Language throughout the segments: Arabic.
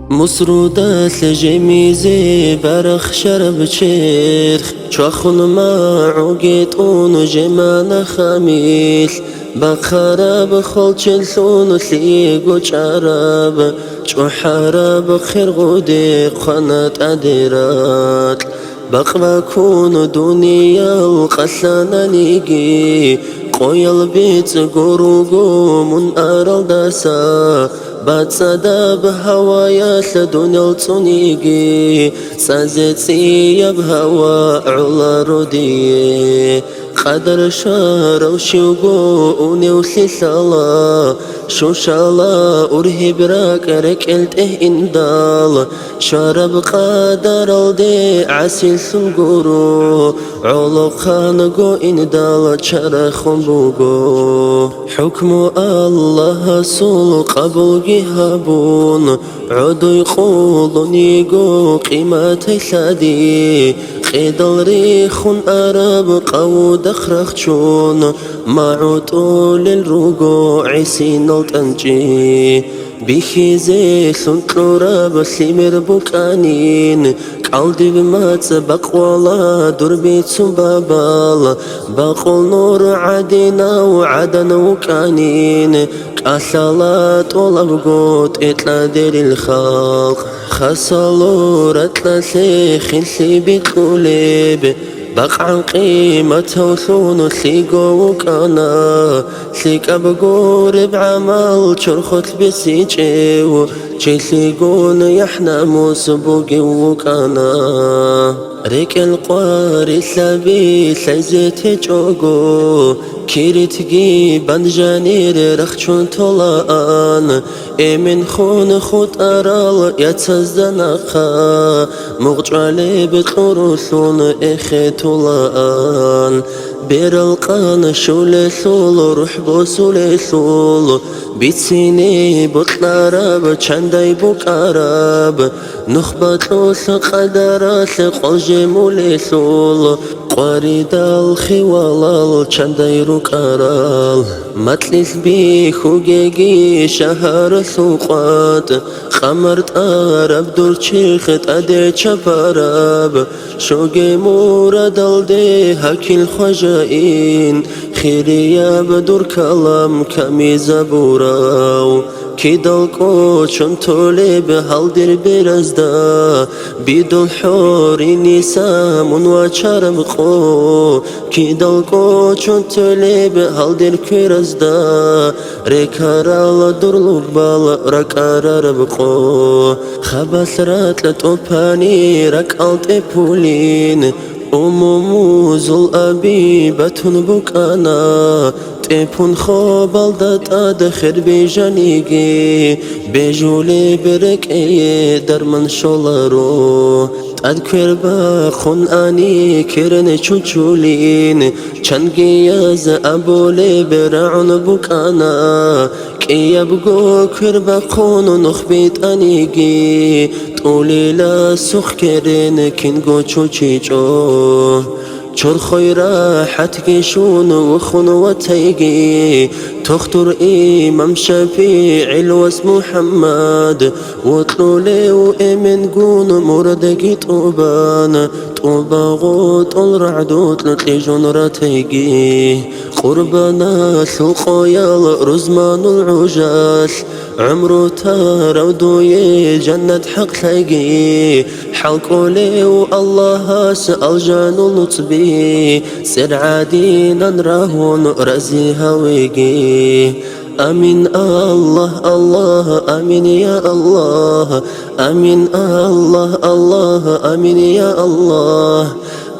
مسرودة جميزي برخ شرب شيرخ شخن ما عقيتون جمانا خميل بخراب خلچل ثون ثيقو شراب شحراب خير غودي قنات أديرات بقوا كون دنيا وقسنا نيجي قويل بيت قروقو من أرل داسا بتصدى بهوايا لدنيا التونيجي سازتي بهوا علا رودي قدر شار وشوقو ونوسي سالا شو شالا أرهب راك ركلته إندال شرب قدر الدي عسل سنقورو علو خانقو إندال شرخ بوغو حكم الله سول قبل جهابون عدو يقولون يقو قيمة ثادي خيدل ريخ أراب قود أخرخشون معوتو للرقوع سينو تنجي بيخي زي سنتلو راب سيمر بوكانين قلبي بمات بقوالا دربي تسبابال بقول نور عدنا وعدن وكانين قاسالات ولبقوت اتلا دير الخلق خسالو رتلا سيخين سيبي قوليب بقع قيمة وثون سيقو وكانا سيك أبقور بعمل شرخت بسيجيو شي سيقون يحنا سبوقي وكانا ريك القواري سابي سيزيت جوغو كيرتجي بانجانير رخشون طلان من خون خود أرال يتزدنخا مغجالي بطرسون إخي طلان بير القان شول ثول روح بوسول ثول بيتسيني بطل راب چنداي بوك عرب نخبة قدرات قلجي مولي ثول قارد الخوالال چنداي روك عرال متلس بي خوغيغي شهر ثوقات خمرت عرب دور چيخت ادي چپارب شوغي مورد الدي هكي الخجائين خيريا بدور كلام كمي زبوراو كيدالكو چون تولي بهالدير برزدا بيدو حوري نسامون وچرمقو كيدالكو چون تولي بهالدير كرزدا ريكارال دورلوك بال ركار ربقو خبثرات لتوباني ركالت بولين أموموزل أبي بتون بكانا تيبون خوبال دات أدخر بجانيجي بجولي بركي درمن شولارو تذكر باخون آني كرن چوچولين چنگياز أبولي برعون بكانا كي يبقو كرباقون نخبيت آنيجي طولي لا سخ كرن كنگو چوچيچو چور خيرا حتكشون وخون وتيجي تختر إمام شفيع الوس محمد وطلولي وإمن قون مردقي طوبان طوبا غوط الرعدوت لتلجون رتيجي قربنا سوقيا رزمان العجاس عمرو تارودوي جنة حق ثقي حلقولي والله سأل جانو لطبي سر عادينا نراهون رزي هويقي أمين الله الله أمين يا الله أمين الله الله أمين يا الله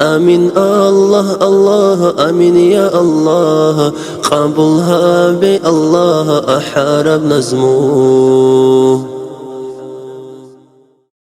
أمين الله الله أمين يا الله قبلها بالله أحارب نزمو